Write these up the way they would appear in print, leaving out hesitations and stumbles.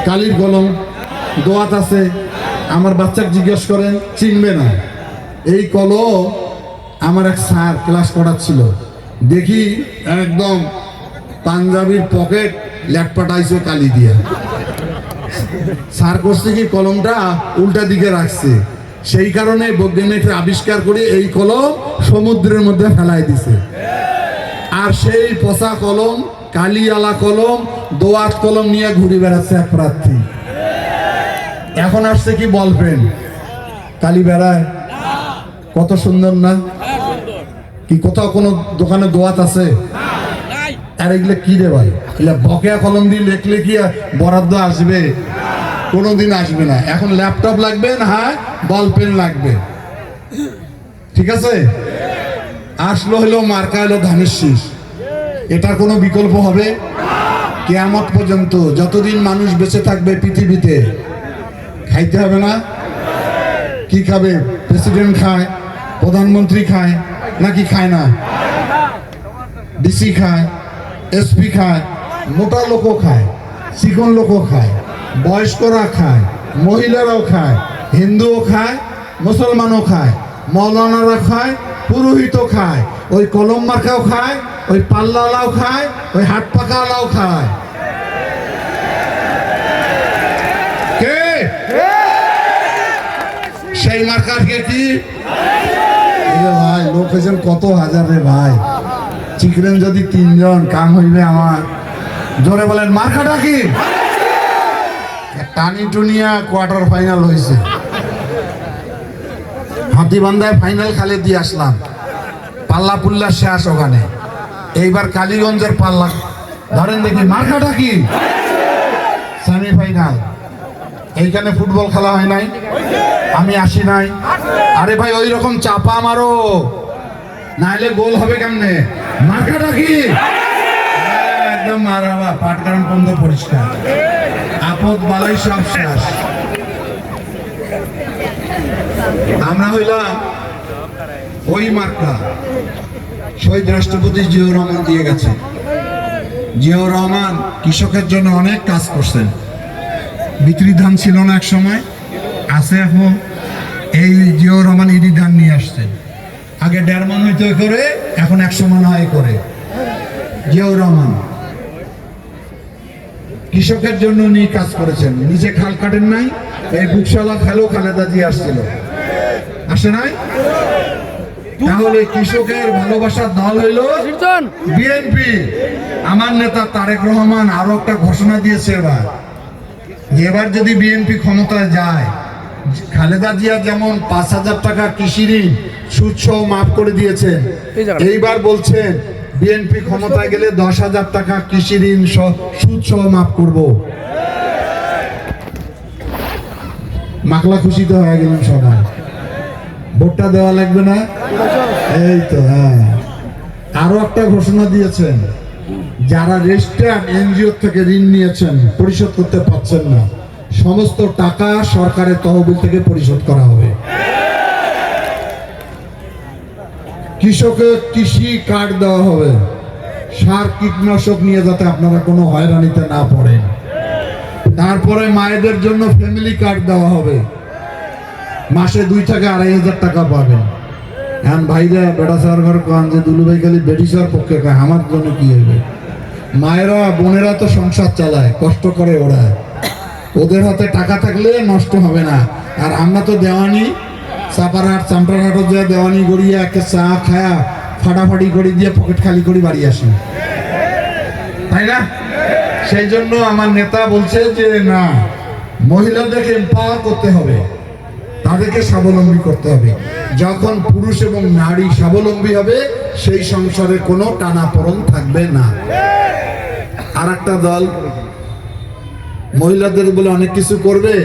কালির কলম দোয়াত আছে। আমার বাচ্চাকে জিজ্ঞেস করেন, চিনবে না। এই কলম আমার এক স্যার ক্লাস করাচ্ছিল, দেখি একদম পাঞ্জাবির পকেট ল্যাটপাটাইছে কালি দিয়া। স্যার করছে কি, কলমটা উল্টা দিকে রাখছে, সেই কারণে বৈজ্ঞানিকরা আবিষ্কার করে এই কলম সমুদ্রের মধ্যে ফেলাই দিছে। আর সেই পচা কলম, কালিওয়ালা কলম, দোয়াত কলম নিয়ে ঘুরে বেড়াচ্ছে এক প্রার্থী। এখন আসছে কি বল পেন, কালি বেড়ায়, কত সুন্দর না? কি কোথাও কোনো দোকানে দোয়াত আছে? আর এগুলো কি রে ভাই, এগুলো বকেয়া কলম দিয়ে লেখলে কি বরাদ্দ আসবে? কোনোদিন আসবে না। এখন ল্যাপটপ লাগবে না, হ্যাঁ বল পেন লাগবে, ঠিক আছে? আসলো হলো মার্কা, হলো ধানের শীষ। এটার কোনো বিকল্প হবে? কিয়ামত পর্যন্ত যতদিন মানুষ বেঁচে থাকবে পৃথিবীতে খাইতে হবে না? কি খাবে? প্রেসিডেন্ট খায়, প্রধানমন্ত্রী খায়, নাকি খায় না? ডিসি খায়, এসপি খায়, মোটা লোকও খায়, চিকন লোকও খায়, বয়স্করা খায়, মহিলারাও খায়, হিন্দুও খায়, মুসলমানও খায়, মৌলানারা খায়, পুরোহিতও খায়, ওই কলম মার্কাও খায়, ওই পাল্লালাও খায়, ওই হাট পাকালাও খায়। কে সেই মার্কার? কে কি ভাই? লোক হয়েছেন কত হাজার রে ভাই, চিকরেন যদি 3 জন কাম হইবে আমার। জোরে বলেন মার্কাটা কি? টানি টুনিয়া কোয়ার্টার ফাইনাল হয়েছে, হাতিবান্ধায় ফাইনাল খালে দিয়ে আসলাম, পাল্লা পুল্লা শেষ ওখানে। এইবার কালীগঞ্জের পাল্লা ধরেন দেখি, মার্কাটা কি? সেমিফাইনাল। এইখানে ফুটবল খেলা হয় নাই, আমি আসি নাই। আরে ভাই ওই রকম চাপা মারো, নাইলে গোল হবে কেমনে? মার্কাটা কি? একদম মারাবা, পাটগ্রাম বন্ধ পরিষ্কার, আপদ বালাই সব শেষ। আমরা হইলাম ওই মার্কা শহীদ রাষ্ট্রপতি জিয়াউর রহমান দিয়ে গেছে। জিয়াউর রহমান কৃষকের জন্য অনেক কাজ করছেন। বিক্রি ধান ছিল না এক সময়, আছে এখন। এই জিয়াউর রহমান ইডি ধান নিয়ে আসছেন। আগে 1.5 মণ হইতে করে, এখন 100 মণ হয় করে। জিয়াউর রহমান কৃষকের জন্য নিয়ে কাজ করেছেন, নিজে খাল কাটেন নাই। এই বুকশালা খালও খালেদা জিয়া আসছিল, আসে নাই? তাহলে কৃষকের ভালোবাসার দল হইল বিএনপি। আমার নেতা তারেক রহমান আরো একটা ঘোষণা দিয়েছে, এবার যদি বিএনপি ক্ষমতায় যায়, খালেদা জিয়া যেমন 5,000 টাকা কৃষি ঋণ সুদ সহ মাফ করে দিয়েছেন, এইবার বলছেন বিএনপি ক্ষমতায় গেলে 10,000 টাকা কৃষি ঋণ সুদ সহ মাফ করব। মাকলা খুশিতে হয়ে গেলেন সবাই। ভোটটা দেওয়া লাগবে না? এই তো, হ্যাঁ। আরো একটা ঘোষণা দিয়েছেন, যারা রেজিস্টার্ড এনজিও থেকে ঋণ নিয়েছেন, পরিশোধ করতে পারছেন না, সমস্ত টাকা সরকারের তহবিল থেকে পরিশোধ করা হবে। কৃষকের কৃষি কার্ড দেওয়া হবে, সার কীটনাশক নিয়ে যাতে আপনারা কোনো হয়রানিতে না পড়েন। তারপরে মায়েদের জন্য ফ্যামিলি কার্ড দেওয়া হবে, মাসে 2 থেকে 2,500 টাকা পাবেন। এখন ভাইরা বেটা সার ঘর কান যে দুলু ভাই খালি বেটিসার পক্ষে খায়, আমার জন্য কি হবে? মায়েরা বোনেরা তো সংসার চালায়, কষ্ট করে ওরা, ওদের হাতে টাকা থাকলে নষ্ট হবে না। আর আমরা তো দেওয়ানি, চাপারহাট চাম্পারহাটও যে দেওয়ানি গড়িয়ে একে চা খায়া ফাটাফাটি করে দিয়ে পকেট খালি করে বাড়ি আসি, তাই না? সেই জন্য আমার নেতা বলছে যে না, মহিলাদেরকে এম্পাওয়ার করতে হবে, তাদেরকে স্বাবলম্বী করতে হবে। যখন পুরুষ এবং নারী স্বাবলম্বী হবে, সেই সংসারে কোনো টানাপোড়েন থাকবে না। আর একটা দল মহিলাদের বলে অনেক কিছু করবে।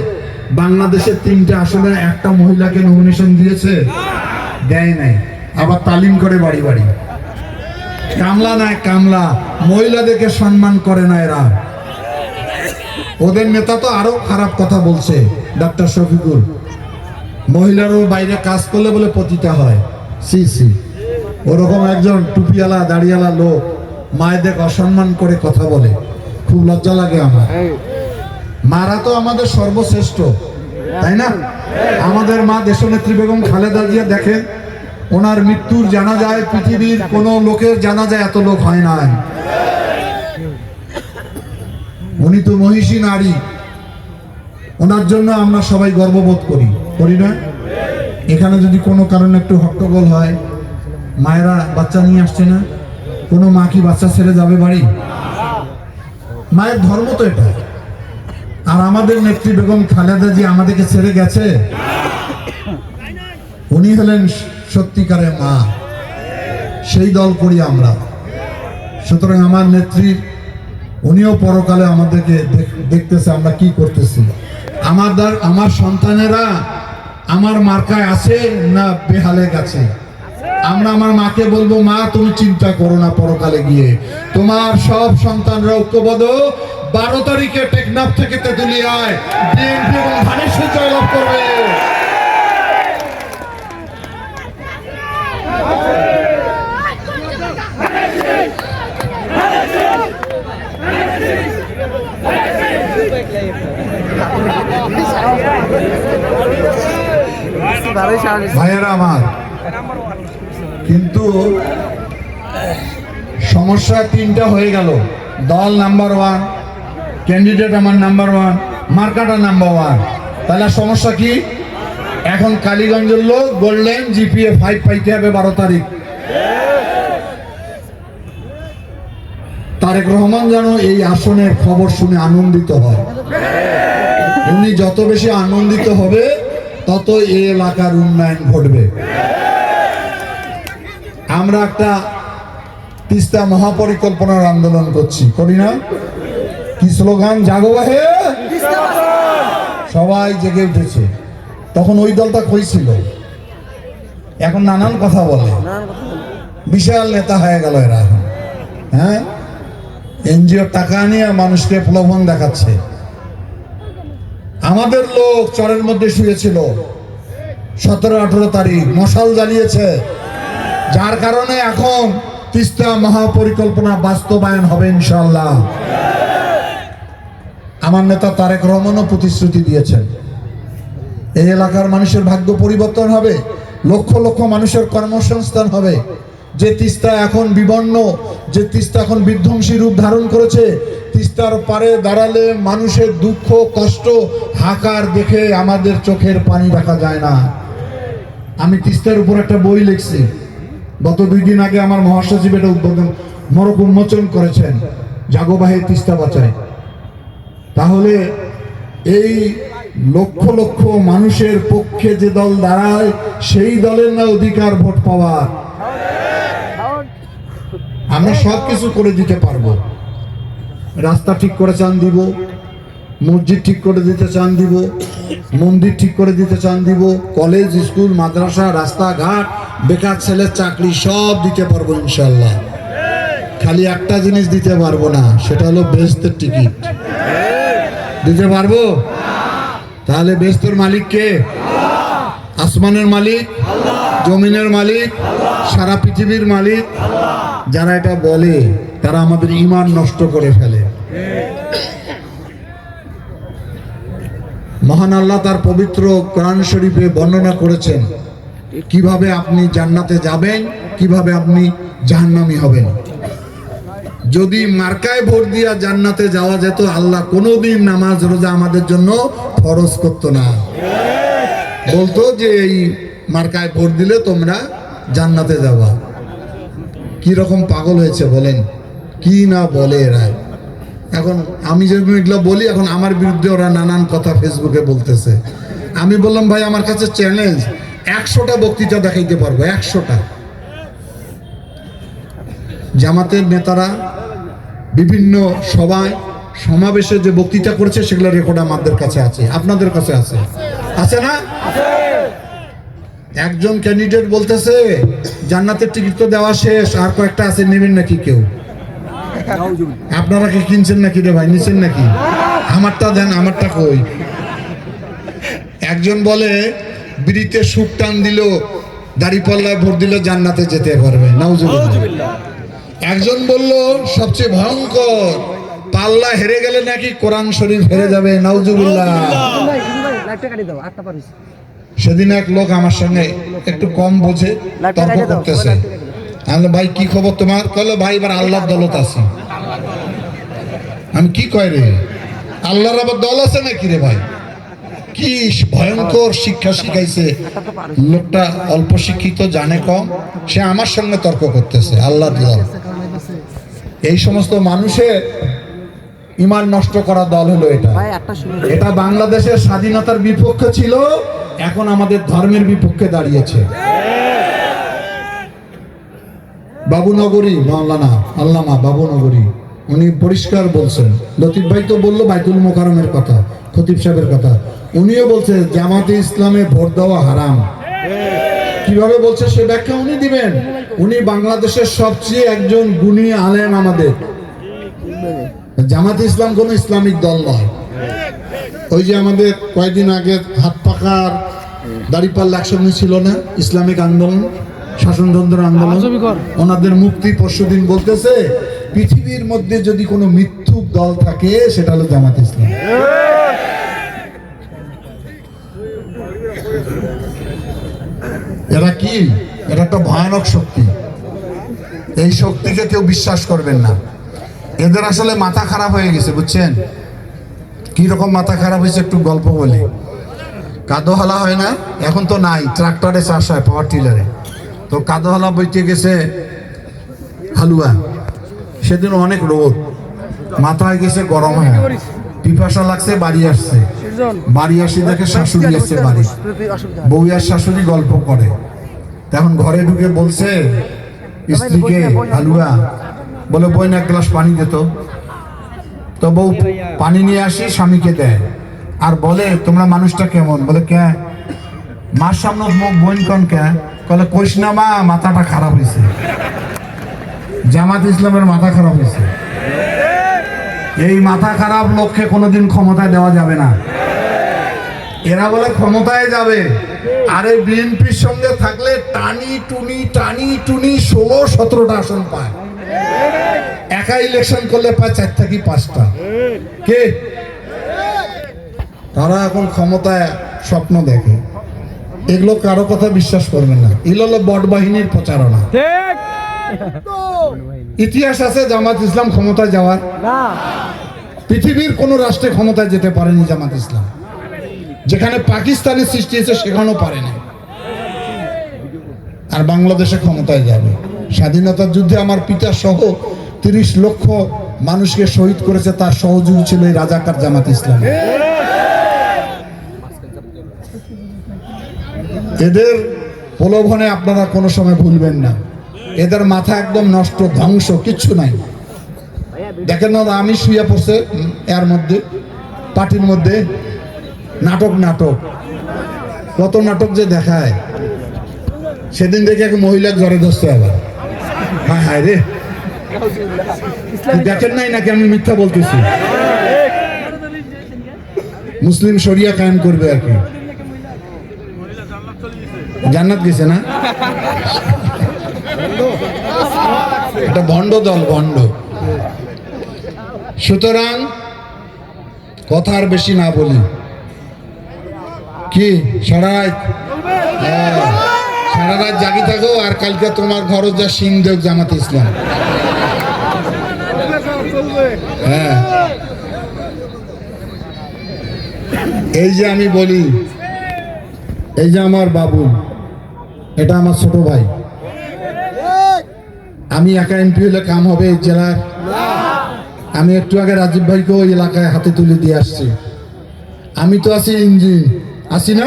বাংলাদেশের 3টে আসনে একটা মহিলাকে নমিনেশন দিয়েছে, দেয় নাই। আবার তালিম করে বাড়ি বাড়ি, কামলা নাই কামলা, মহিলাদেরকে সম্মান করে না এরা। ওদের নেতা তো আরো খারাপ কথা বলছে, ডাক্তার শফিকুল, মহিলারও বাইরে কাজ করলে বলে পতিতা হয়। সি সি, ওরকম একজন টুপিওয়ালা দাড়িওয়ালা লোক মায়েদের অসম্মান করে কথা বলে, খুব লজ্জা লাগে আমার। মারা তো আমাদের সর্বশ্রেষ্ঠ, তাই না? আমাদের মা দেশনেত্রী বেগম খালেদা জিয়া দেখেন, ওনার মৃত্যুর জানাজায় পৃথিবীর কোন লোকের জানাজায় এত লোক হয় না। উনি তো মহিষী নারী, ওনার জন্য আমরা সবাই গর্ববোধ করি, করি না? এখানে যদি কোনো কারণে একটু হট্টগোল হয়, মায়েরা বাচ্চা নিয়ে আসছে না, কোনো মা কি বাচ্চা ছেড়ে যাবে বাড়ি? মায়ের ধর্ম তো এটা। আর আমাদের নেত্রী বেগম খালেদা জি আমাদেরকে ছেড়ে গেছে, উনি হলেন সত্যিকারের মা, সেই দল করি আমরা। সুতরাং আমার নেত্রীর, উনিও পরকালে আমাদেরকে দেখতেছে আমরা কি করতেছি। আমার সন্তানেরা আমার মার্কায় আছে না বেহালে গেছে। আমরা আমার মাকে বলবো, মা তুমি চিন্তা করো না, পরকালে গিয়ে তোমার সব সন্তানরা ঐক্যবদ্ধ 12 তারিখে টেকনাফ থেকে তেঁতুলিয়ায় বিএনপি এবং ধানের সুজয় লাভ করবে। ভাইয়েরা আমার, কিন্তু সমস্যা 3টা হয়ে গেল। দল নাম্বার 1, ক্যান্ডিডেট আমার নাম্বার 1, মার্কাটা নাম্বার 1। তাহলে সমস্যা কি? এখন কালীগঞ্জের লোক গোল্ডেন জিপিএ 5 পাইতে হবে 12 তারিখ। তারেক রহমান যেন এই আসনের খবর শুনে আনন্দিত হয়। উনি যত বেশি আনন্দিত হবে তত এই এলাকার উন্নয়ন ঘটবে। আমরা একটা তিস্তা মহাপরিকল্পনার আন্দোলন করছি, করি না? কি স্লোগান? জাগো বাহে, সবাই জেগে উঠেছে। তখন ওই দলটা কই ছিল? এখন নানান কথা বলে, বিশাল নেতা হয়ে গেল এরা। হ্যাঁ, এনজিওর টাকা নিয়ে মানুষকে প্রলোভন দেখাচ্ছে। আমাদের লোক চরের মধ্যে শুয়েছিল 17-18 তারিখ, মশাল জ্বালিয়েছে, যার কারণে এখন তিস্তা মহাপরিকল্পনা বাস্তবায়ন হবে ইনশাআল্লাহ। আমার নেতা তারেক রহমানও প্রতিশ্রুতি দিয়েছেন, এই এলাকার মানুষের ভাগ্য পরিবর্তন হবে, লক্ষ লক্ষ মানুষের কর্মসংস্থান হবে। যে তিস্তা এখন বিবর্ণ, যে তিস্তা এখন বিধ্বংসী রূপ ধারণ করেছে, তিস্তার পারে দাঁড়ালে মানুষের দুঃখ কষ্ট হাহাকার দেখে আমাদের চোখের পানি রাখা যায় না। আমি তিস্তার উপর একটা বই লিখছি, গত 2 দিন আগে আমার মহাসচিব এটা মরক উন্মোচন করেছেন, জাগোবাহে তিস্তা বাঁচায়। তাহলে এই লক্ষ লক্ষ মানুষের পক্ষে যে দল দাঁড়ায়, সেই দলের না অধিকার ভোট পাওয়ার। আমরা সব কিছু করে দিতে পারবো, রাস্তা ঠিক করে চান দিব, মসজিদ ঠিক করে দিতে চান দিব, মন্দির ঠিক করে দিতে চান দিব, কলেজ স্কুল মাদ্রাসা রাস্তাঘাট বেকার ছেলের চাকরি সব দিতে পারবো ইনশাল্লাহ। খালি একটা জিনিস দিতে পারবো না, সেটা হলো বেহেশতের টিকিট। দিতে পারবো? তাহলে বেহেশতের মালিক কে? আসমানের মালিক, জমিনের মালিক, সারা পৃথিবীর মালিক। যারা এটা বলে তারা আমাদের ঈমান নষ্ট করে ফেলে। মহান আল্লাহ তার পবিত্র কোরআন শরীফে বর্ণনা করেছেন কিভাবে আপনি জান্নাতে যাবেন, কিভাবে আপনি জাহান্নামী হবেন। যদি মার্কায় ভোট দিয়া জান্নাতে যাওয়া যেত, আল্লাহ কোনোদিন নামাজ রোজা আমাদের জন্য ফরজ করতো না। বলতো যে এই মার্কায় ভোট দিলে তোমরা জান্নাতে যাবা। কি রকম পাগল হয়েছে বলেন, কি না বলে এরা। এখন আমি যেগুলো এগুলো বলি, এখন আমার বিরুদ্ধে ওরা নানান কথা ফেসবুকে বলতেছে। আমি বললাম, ভাই আমার কাছে চ্যালেঞ্জ, 100টা বক্তৃতা দেখাইতে পারবো, 100টা। জামাতের নেতারা বিভিন্ন সভায় সমাবেশে যে বক্তৃতা করেছে সেগুলো রেকর্ড আমাদের কাছে আছে, আপনাদের কাছে আছে, আছে না? একজন ক্যান্ডিডেট বলতেছে জান্নাতের টিকিট তো দেওয়া শেষ, আর কয়েকটা আছে, নেবেন নাকি কেউ? আপনারা কি কিনছেন নাকি রে ভাই, নিচ্ছেন নাকি? আমারটা দেন, আমারটা কই? একজন বলে বিড়িতে সুখ টান দিল, দাড়িপাল্লায় ভোট দিল, জান্নাতে যেতে পারবে, নাউজুবিল্লাহ। একজন বলল সবচেয়ে ভয়ঙ্কর পাল্লা হেরে গেলে নাকি কোরআন শরীফ হেরে যাবে, নাউজুবিল্লাহ। সেদিন এক লোক আমার সঙ্গে একটু কম বোঝে তর্ক করতেছে। আমি ভাই কি খবর তোমার? কলে ভাই এবার আল্লাহর দলত আছে। আমি কি কয় রে, আল্লাহর আবার দল আছে নাকি রে ভাই? কি ভয়ঙ্কর শিক্ষা শিখাইছে লোকটা, অল্প শিক্ষিত, জানে কম, সে আমার সঙ্গে তর্ক করতেছে আল্লাহর দল। এই সমস্ত মানুষের ইমান নষ্ট করা দল হলো এটা। এটা বাংলাদেশের স্বাধীনতার বিপক্ষে ছিল, এখন আমাদের ধর্মের বিপক্ষে দাঁড়িয়েছে। বাবুনগরী মাওলানা আল্লামা বাবুনগরী উনি পরিষ্কার বলছেন, লতিফ ভাই তো বললো বাইতুল মোকাররমের কথা, খতিব সাহেবের কথা, উনিও বলছে জামাতে ইসলামে ভোট দেওয়া হারাম। কিভাবে বলছে সে ব্যাখ্যা উনি দিবেন। উনি বাংলাদেশের সবচেয়ে একজন গুণী আলেম আমাদের। জামাতে ইসলাম কোন ইসলামিক দল নয়। ওই যে আমাদের কয়েকদিন আগে হাত পাকার দাড়িপাল্লা একসঙ্গে ছিল না, ইসলামিক আন্দোলন, শাসনতন্ত্র আন্দোলন, ওনাদের মুক্তি পরশুদিন বলতেছে পৃথিবীর মধ্যে যদি কোনো মিথ্যুক দল থাকে সেটা হলো জামাত ইসলাম। এরা কি? এটা একটা ভয়ানক শক্তি। এই শক্তিকে কেউ বিশ্বাস করবেন না। এদের আসলে মাথা খারাপ হয়ে গেছে, বুঝছেন? কি রকম মাথা খারাপ হয়েছে একটু গল্প বলি। কাদোহালা হয় না, এখন তো নাই, ট্রাক্টরে চাষ হয়, পাওয়ার টিলারে। তো কাদোহালা বইতে গেছে হালুয়া, সেদিন অনেক রোদ, মাথায় গেছে গরম হয়, পিপাসা লাগছে, বাড়ি আসছে। বাড়ি আসি দেখে শাশুড়ি আসছে বাড়ি, বউ আর শাশুড়ি গল্প করে। তখন ঘরে ঢুকে বলছে স্ত্রীকে হালুয়া, বলে বই না এক গ্লাস পানি দিত। তো বউ পানি নিয়ে আসি, স্বামীকে দেয় আর বলে তোমরা মানুষটা কেমন? বলে কে? মার সামনে মুখ বোন কন কে? বলে কইস না মা, মাথাটা খারাপ হয়েছে। জামাত ইসলামের মাথা খারাপ হয়েছে। এই মাথা খারাপ লোককে কোনোদিন ক্ষমতায় দেওয়া যাবে না। এরা বলে ক্ষমতায় যাবে, আরে বিএনপির সঙ্গে থাকলে টানি টুনি 16-17টা আসন পায়। একা ইলেকশন করলে পায় 4 থেকে 5টা। কে? তারা এখন ক্ষমতায় স্বপ্ন দেখে। এগুলো কারো কথা বিশ্বাস করবেন না, এগুলো হলো বট বাহিনীর প্রচারণা। ইতিহাস আছে জামাত ইসলাম ক্ষমতায় যাওয়ার? পৃথিবীর কোন রাষ্ট্রে ক্ষমতায় যেতে পারেনি জামাত ইসলাম। যেখানে পাকিস্তানের সৃষ্টি হয়েছে সেখানেও পারেনি। আর বাংলাদেশে ক্ষমতায় যাবে। স্বাধীনতার যুদ্ধে আমার পিতা সহ 30 লক্ষ মানুষকে শহীদ করেছে, তার সহযোগী ছিল এই রাজাকার জামাত ইসলাম। এদের প্রলোভনে আপনারা কোনো সময় ভুলবেন না। এদের মাথা একদম নষ্ট, ধ্বংস, কিচ্ছু নাই। দেখেন না, আমি শুয়ে পড়ছে এর মধ্যে, পার্টির মধ্যে নাটক কত নাটক যে দেখায়। সেদিন দেখে এক মহিলা জ্বরে ধরছে আবার। হায় হায় রে, দেখেন নাই নাকি আমি মিথ্যা বলতেছি? মুসলিম শরিয়া কায়েম করবে আর কি, জান্নাত গেছে না? এটা ভণ্ড দল, ভণ্ড। সুতরাং কথা আর বেশি না বলি। কি সারা রাত জাগি থাকো, আর কালকে তোমার ঘর যা সিং দেব জামাত ইসলাম। হ্যাঁ, এই যে আমি বলি, এই যে আমার বাবু, এটা আমার ছোট ভাই। আমি একা এমপি হলে কাম হবে এই জেলার? আমি একটু আগে রাজীব ভাইকে ওই এলাকায় হাতে তুলে দিয়ে আসছি। আমি তো আছি ইঞ্জিন, আছি না?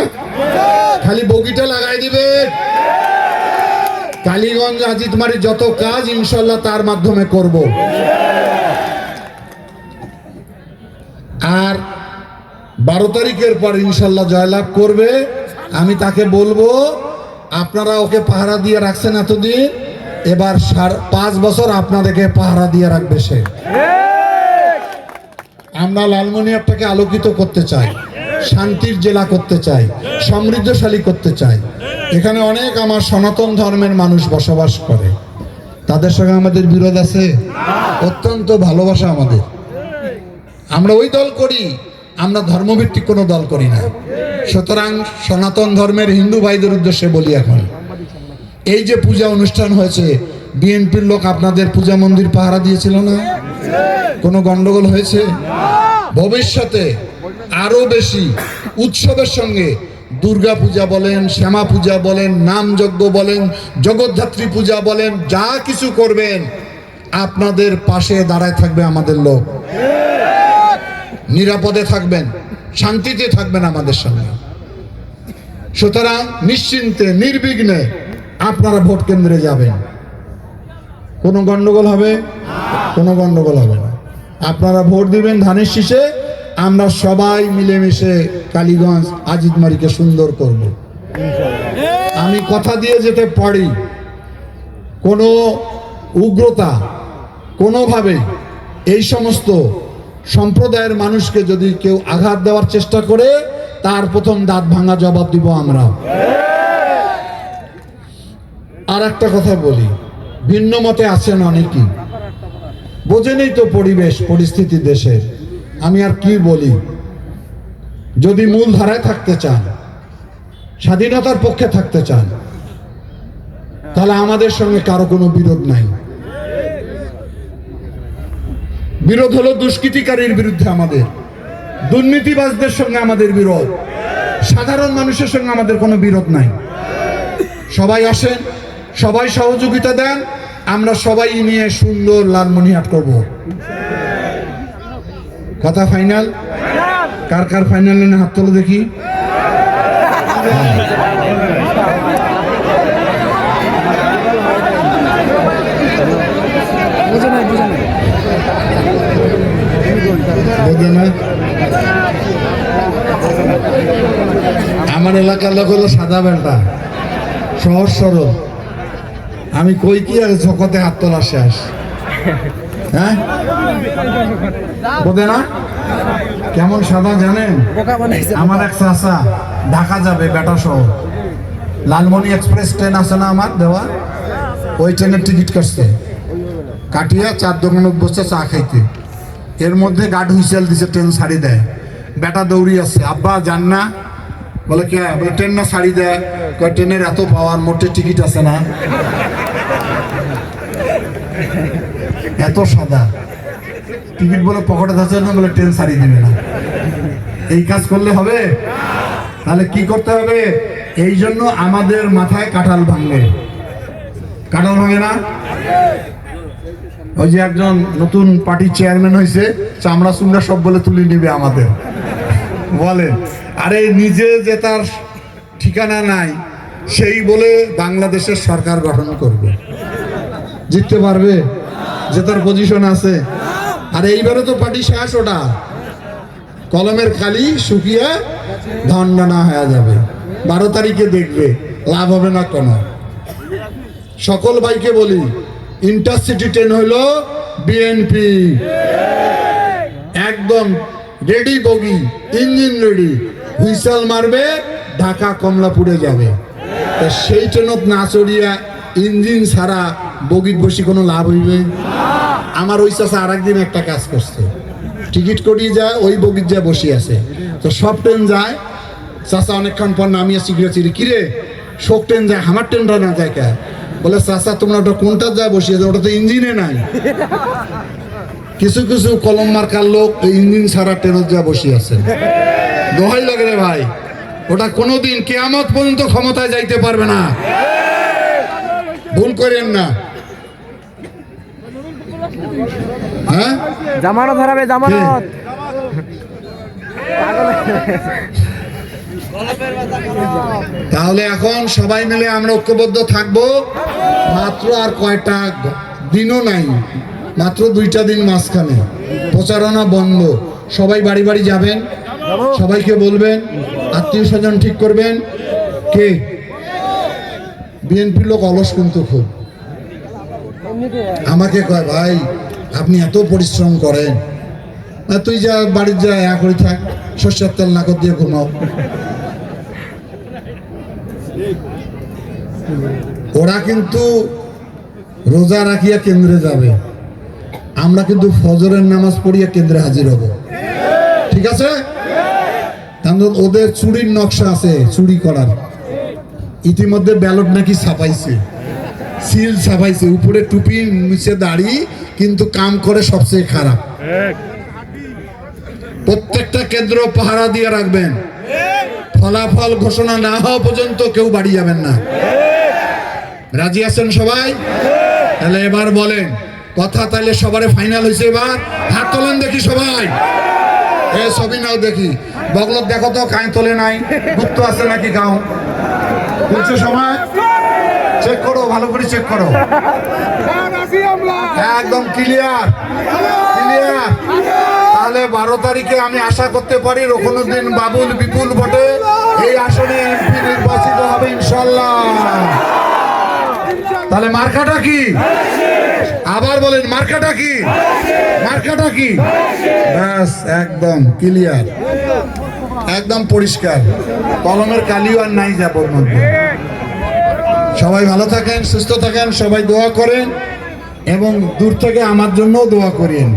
খালি বগিটা লাগাই দিবে। কালীগঞ্জ আজিতমারি যত কাজ ইনশাল্লাহ তার মাধ্যমে করব। আর 12 তারিখের পর ইনশাল্লাহ জয়লাভ করবে। আমি তাকে বলবো আপনারা ওকে পাহারা দিয়ে রাখছেন এতদিন, এবার 5 বছর আপনাদেরকে পাহারা দিয়ে রাখবে সে। আমরা লালমনিরহাটটাকে আলোকিত করতে চাই, শান্তির জেলা করতে চাই, সমৃদ্ধশালী করতে চাই। এখানে অনেক আমার সনাতন ধর্মের মানুষ বসবাস করে, তাদের সঙ্গে আমাদের বিরোধ আছে? অত্যন্ত ভালোবাসা আমাদের। আমরা ওই দল করি, আমরা ধর্মভিত্তিক কোনো দল করি না। সুতরাং সনাতন ধর্মের হিন্দু ভাইদের উদ্দেশ্যে বলি, এখন এই যে পূজা অনুষ্ঠান হয়েছে, বিএনপির লোক আপনাদের পূজা মন্দির পাহারা দিয়েছিল না? কোনো গন্ডগোল হয়েছে? ভবিষ্যতে আরো বেশি উৎসবের সঙ্গে দুর্গা পূজা বলেন, শ্যামা পূজা বলেন, নামযজ্ঞ বলেন, জগদ্ধাত্রী পূজা বলেন, যা কিছু করবেন আপনাদের পাশে দাঁড়ায় থাকবে আমাদের লোক। নিরাপদে থাকবেন, শান্তিতে থাকবেন আমাদের সঙ্গে। সুতরাং নিশ্চিন্তে নির্বিঘ্নে আপনারা ভোট কেন্দ্রে যাবেন। কোনো গন্ডগোল হবে? কোনো গন্ডগোল হবে না। আপনারা ভোট দিবেন ধানের শীষে, আমরা সবাই মিলেমিশে কালীগঞ্জ আজিদমারিকে সুন্দর করব। আমি কথা দিয়ে যেতে পারি, কোনো উগ্রতা কোনোভাবে এই সমস্ত সম্প্রদায়ের মানুষকে যদি কেউ আঘাত দেওয়ার চেষ্টা করে, তার প্রথম দাঁত ভাঙা জবাব দিব আমরা। আর একটা কথা বলি, ভিন্ন মতে আছেন অনেকেই, বোঝেনই তো পরিবেশ পরিস্থিতি দেশের। আমি আর কি বলি, যদি মূল ধারায় থাকতে চান, স্বাধীনতার পক্ষে থাকতে চান, তাহলে আমাদের সঙ্গে কারো কোনো বিরোধ নাই। বিরোধ হলো দুষ্কৃতিকারীর বিরুদ্ধে আমাদের, দুর্নীতিবাজদের সঙ্গে আমাদের বিরোধ, সাধারণ মানুষের সঙ্গে আমাদের কোনো বিরোধ নাই। সবাই আসেন, সবাই সহযোগিতা দেন, আমরা সবাই নিয়ে সুন্দর লালমনিরহাট করব। কথা ফাইনাল? কার কার ফাইনাল এনে হাত তোলো দেখি। আমার এলাকার লোক হলো সাদা বেলটা, সহজ সরল। আমি কই কি আর জগতে হাত তোলা শেষ। হ্যাঁ বোধে না? কেমন সাদা জানেন? আমার এক চাচা ঢাকা যাবে বেটা সহ, লালমনি এক্সপ্রেস ট্রেন আছে না আমার দেওয়া, ওই ট্রেনের টিকিট কাটছে, কাটিয়া 4 দোকানে বসে চা খাইতে। এর মধ্যে গার্ড হুইসেল দিছে, ট্রেন ছাড়ি দেয়। বেটা দৌড়ি আছে, আব্বা যান না? বলে কে? বলে ট্রেন না ছাড়ি দেয়। ট্রেনের এত পাওয়ার, মোটে টিকিট আছে না? এত সাদা টিকিট বলে পকেটে থাকছে না, বলে ট্রেন ছাড়ি দিবে না। এই কাজ করলে হবে? তাহলে কি করতে হবে? এই জন্য আমাদের মাথায় কাঁঠাল ভাঙলে, কাঁঠাল ভাঙে না? ওই যে একজন নতুন পার্টির চেয়ারম্যান হয়েছে, চামড়া চুমড়া সব বলে তুলে নিবে আমাদের, বলেন। আরে নিজে যে তার ঠিকানা নাই, সেই বলে বাংলাদেশের সরকার গঠন করবে, জিততে পারবে? যে তার পজিশন আছে। আর এইবারে তো পার্টি শেষ, ওটা কলমের কালি শুকিয়ে ধনডানা হয়ে যাবে। 12 তারিখে দেখবে, লাভ হবে না কোনো। সকল ভাইকে বলি, ইন্টারসিটি ট্রেন হইল বিএনপি, একদম রেডি বগি, ইঞ্জিন রেডি, হুইসেল মারবে, ঢাকা কমলাপুরে যাবে। তা সেই ট্রেনত না চড়িয়া ইঞ্জিন ছাড়া বগিত বসি কোনো লাভ হইবে? আমার ওই চাষা আর একদিন একটা কাজ করছে, টিকিট করিয়ে যায়, ওই বগিত যায় বসে আছে। তো সব ট্রেন যায়, চাষা অনেকক্ষণ পর নামিয়ে শিখেছি, কিরে শোক ট্রেন যায়, আমার ট্রেনটা না যায় কে? বলে চাষা তোমরা ওটা কোনটা যায় বসিয়েছে, ওটা তো ইঞ্জিনে নাই। কিছু কিছু কলম মার্কার লোক ইঞ্জিন ছাড়া ট্রেনত যা বসে আছে। দোহাই লাগে রে ভাই, ওটা কোনোদিন কিয়ামত পর্যন্ত ক্ষমতায় যাইতে পারবে না, ভুল করেন না। হ্যাঁ জামানত হারাবে, জামানত। তাহলে এখন সবাই মিলে আমরা ঐক্যবদ্ধ থাকবো। মাত্র আর কয়টা দিনও নাই, মাত্র 2টা দিন মাঝখানে, প্রচারণা বন্ধ। সবাই বাড়ি বাড়ি যাবেন, সবাইকে বলবেন, আত্মীয় স্বজন ঠিক করবেন। কে? বিএনপির লোক অলস কিন্তু খুব, আমাকে কয় ভাই আপনি এত পরিশ্রম করেন, তুই যা বাড়ির যা করে থাক, সর্ষের তেল নাকত দিয়ে ঘুমাও। ওরা কিন্তু রোজা রাখিয়া কেন্দ্রে যাবে, আমরা কিন্তু ফজরের নামাজ পড়িয়া কেন্দ্রে হাজির হব। ঠিক আছে? কারণ ওদের চুরির নকশা আছে, চুরি করার। ইতিমধ্যে ব্যালট নাকি ছাপাইছে, সিল ছাপাইছে, উপরে টুপি নিচে দাড়ি, কিন্তু কাম করে সবচেয়ে খারাপ। প্রত্যেকটা কেন্দ্র পাহারা দিয়ে রাখবেন, ফলাফল ঘোষণা না হওয়া পর্যন্ত কেউ বাড়ি যাবেন না। রাজি আছেন সবাই? তাহলে এবার বলেন কথা, তাহলে সবারে ফাইনাল হয়েছে। এবার হাত তোলেন দেখি সবাই, এ ছবি নাও দেখি। বগলত দেখো তো, কাঁই তোলে নাই, গুপ্ত আছে নাকি গাও? বলছে সময় চেক করো, ভালো করে চেক করো, একদম ক্লিয়ার ক্লিয়ার। তাহলে 12 তারিখে আমি আশা করতে পারি রুকনুদ্দিন বাবুল বিপুল ভোটে এই আসনে এমপি নির্বাচিত হবে ইনশাল্লাহ। তাহলে মার্কাটা কি? আবার বলেন মার্কাটা কি? মার্কাটা কি? ব্যাস একদম ক্লিয়ার, একদম পরিষ্কার, কলমের কালিও আর নাই যাবর মধ্যে। সবাই ভালো থাকেন, সুস্থ থাকেন, সবাই দোয়া করেন এবং দূর থেকে আমার জন্য দোয়া করেন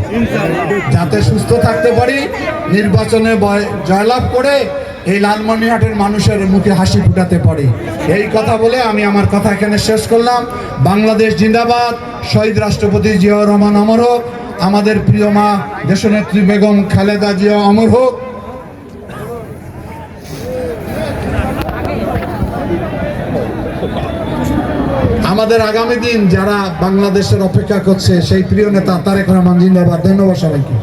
যাতে সুস্থ থাকতে পারি, নির্বাচনে জয়লাভ করে এই লালমনিরহাটের মানুষের মুখে হাসি ফুটাতে পারি। এই কথা বলে আমি আমার কথা এখানে শেষ করলাম। বাংলাদেশ জিন্দাবাদ, শহীদ রাষ্ট্রপতি জিয়াউর রহমান অমর হোক, আমাদের প্রিয় মা দেশনেত্রী বেগম খালেদা জিয়া অমর হোক। আমাদের আগামী দিন যারা বাংলাদেশের অপেক্ষা করছে সেই প্রিয় নেতা তারেক রহমান জিন্দাবাদ। ধন্যবাদ সবাইকে।